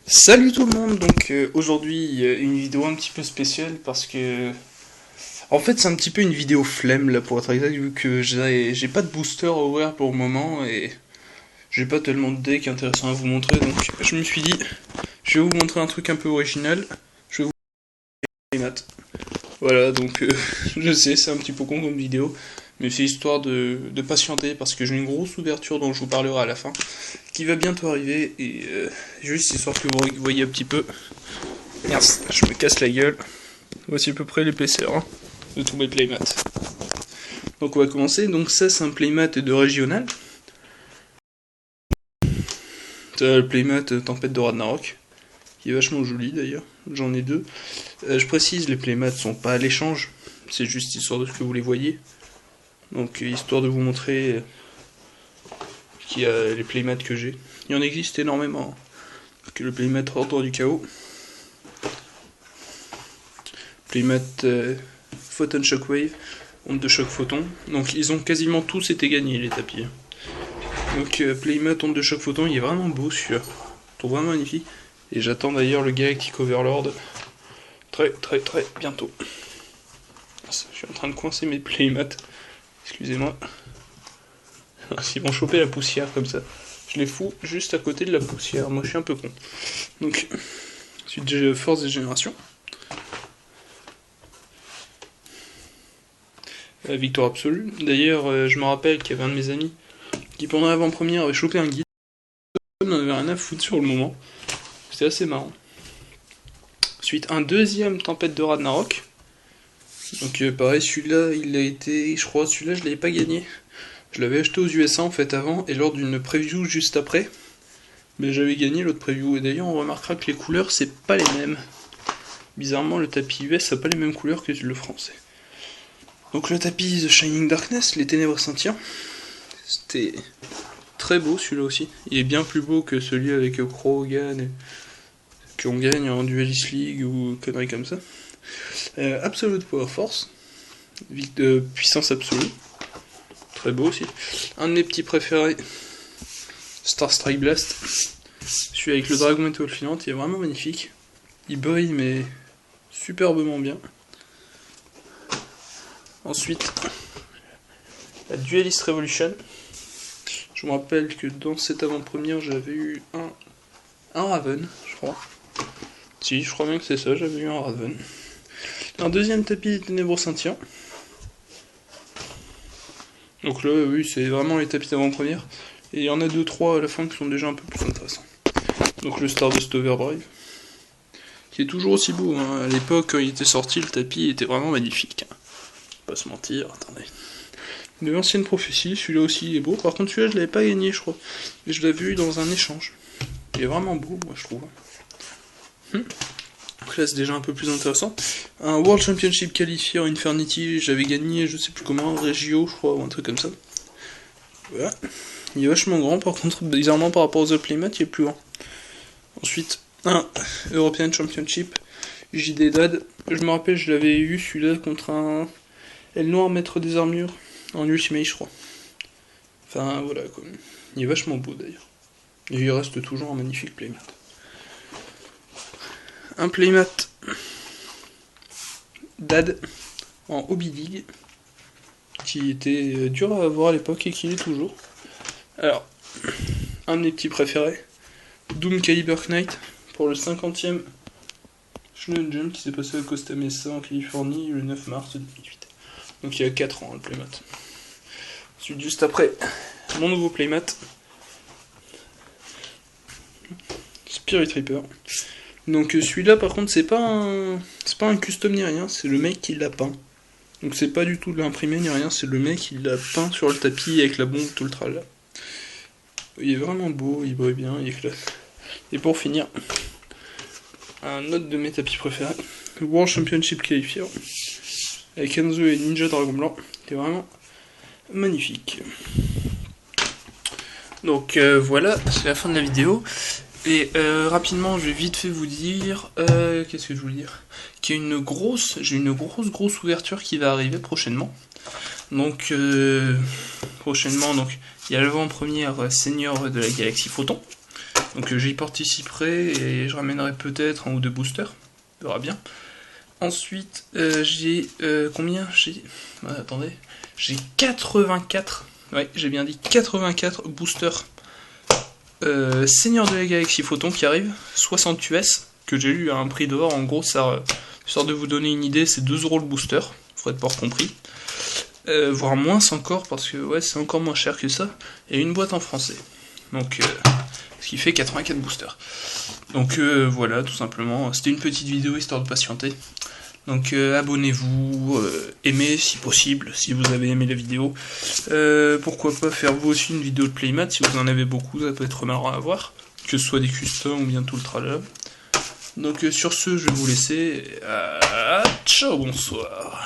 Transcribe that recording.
Salut tout le monde, donc aujourd'hui une vidéo un petit peu spéciale parce que en fait c'est un petit peu une vidéo flemme là pour être exact vu que j'ai pas de booster à ouvrir pour le moment et j'ai pas tellement de decks intéressants à vous montrer, donc je me suis dit je vais vous montrer un truc un peu original, je vais vous montrer les maths. Voilà, donc je sais c'est un petit peu con comme vidéo, mais c'est histoire de patienter parce que j'ai une grosse ouverture dont je vous parlerai à la fin qui va bientôt arriver et juste histoire que vous voyez un petit peu. Merde, je me casse la gueule. Voici à peu près l'épaisseur de tous mes playmats. Donc on va commencer. Donc ça c'est un playmat de régional. C'est le playmat Tempête de Ragnarok, qui est vachement joli d'ailleurs. J'en ai deux. Je précise, les playmats sont pas à l'échange. C'est juste histoire de ce que vous les voyez. Donc histoire de vous montrer qu'il y a les playmats que j'ai. Il y en existe énormément. Que le playmat Ordre du Chaos. Playmat Photon Shockwave, onde de choc photon. Donc ils ont quasiment tous été gagnés les tapis. Donc Playmat onde de choc photon, il est vraiment beau celui-là. Je trouve vraiment magnifique. Et j'attends d'ailleurs le Galactic Overlord très bientôt. Je suis en train de coincer mes Playmats. Excusez-moi. Ils vont choper la poussière comme ça. Je les fous juste à côté de la poussière. Moi je suis un peu con. Donc, ensuite j'ai Force des Générations. Victoire absolue. D'ailleurs, je me rappelle qu'il y avait un de mes amis qui pendant l'avant-première avait chopé un guide. On n'en avait rien à foutre sur le moment. C'était assez marrant. Ensuite, un deuxième Tempête de Ragnarok. Donc pareil, celui-là, il a été, je crois, celui-là, je l'avais pas gagné. Je l'avais acheté aux USA en fait avant, et lors d'une preview juste après. Mais j'avais gagné l'autre preview. Et d'ailleurs, on remarquera que les couleurs, c'est pas les mêmes. Bizarrement, le tapis US a pas les mêmes couleurs que le français. Donc le tapis The Shining Darkness, les ténèbres scintillants. C'était très beau celui-là aussi. Il est bien plus beau que celui avec Krogan qu'on gagne en Duelist League ou conneries comme ça. Absolute Power Force, puissance absolue. Très beau aussi. Un de mes petits préférés, Star Strike Blast. Celui avec le dragon étoile filante, il est vraiment magnifique. Il brille mais superbement bien. Ensuite, la Duelist Revolution. Je me rappelle que dans cette avant-première, j'avais eu un Raven, je crois. Si, je crois bien que c'est ça, j'avais eu un Raven. Un deuxième tapis ténébreux scintillants. Donc là, oui, c'est vraiment les tapis d'avant-première. Et il y en a 2-3 à la fin qui sont déjà un peu plus intéressants. Donc le Stardust Overdrive, qui est toujours aussi beau. Hein. À l'époque, quand il était sorti, le tapis était vraiment magnifique. Pas se mentir, attendez. De l'ancienne prophétie, celui-là aussi est beau. Par contre, celui-là, je l'avais pas gagné, je crois. Mais je l'avais eu dans un échange. Il est vraiment beau, moi, je trouve. Donc là, c'est déjà un peu plus intéressant. Un World Championship Qualifier Infernity, j'avais gagné, je sais plus comment, Regio, je crois, ou un truc comme ça. Voilà. Il est vachement grand, par contre, bizarrement, par rapport aux autres playmats, il est plus grand. Ensuite, un European Championship JD Dad. Je me rappelle, je l'avais eu, celui-là, contre un El Noir Maître des Armures, en Ultimate, je crois. Enfin, voilà, quoi. Il est vachement beau, d'ailleurs. Et il reste toujours un magnifique playmat. Un playmat Dad en Hobby League qui était dur à avoir à l'époque et qui l'est toujours. Alors, un de mes petits préférés, Doom Caliber Knight pour le 50e Shonen Jump qui s'est passé à Costa Mesa en Californie le 9 mars 2008. Donc il y a 4 ans le playmat. Ensuite, juste après, mon nouveau playmat Spirit Reaper. Donc celui-là par contre c'est pas un custom ni rien, c'est le mec qui l'a peint. Donc c'est pas du tout de l'imprimé ni rien, c'est le mec qui l'a peint sur le tapis avec la bombe tout le tralala. Il est vraiment beau, il brille bien, il est classe. Et pour finir, un autre de mes tapis préférés, le World Championship Qualifier, avec Enzo et Ninja Dragon Blanc, qui est vraiment magnifique. Donc voilà, c'est la fin de la vidéo. Et rapidement, je vais vite fait vous dire, qu'est-ce que je voulais dire, j'ai une grosse ouverture qui va arriver prochainement. Donc prochainement, donc il y a l'avant-première Seigneur de la Galaxie Photon. Donc j'y participerai et je ramènerai peut-être 1 ou 2 boosters. On verra bien. Ensuite, j'ai combien? Attendez. J'ai 84. Ouais, j'ai bien dit 84 boosters. Seigneur de la Galaxie Photon qui arrive. 60 US. Que j'ai eu à un prix d'or. En gros, ça, histoire de vous donner une idée, c'est 2 € le booster. Faut être pas compris. Voire moins encore, parce que ouais, c'est encore moins cher que ça. Et une boîte en français. Donc, ce qui fait 84 boosters. Donc voilà, tout simplement. C'était une petite vidéo histoire de patienter. Donc abonnez-vous, aimez si possible, si vous avez aimé la vidéo. Pourquoi pas faire vous aussi une vidéo de playmat, si vous en avez beaucoup, ça peut être marrant à voir. Que ce soit des customs ou bien tout le tralala. Donc sur ce, je vais vous laisser. Ciao, bonsoir.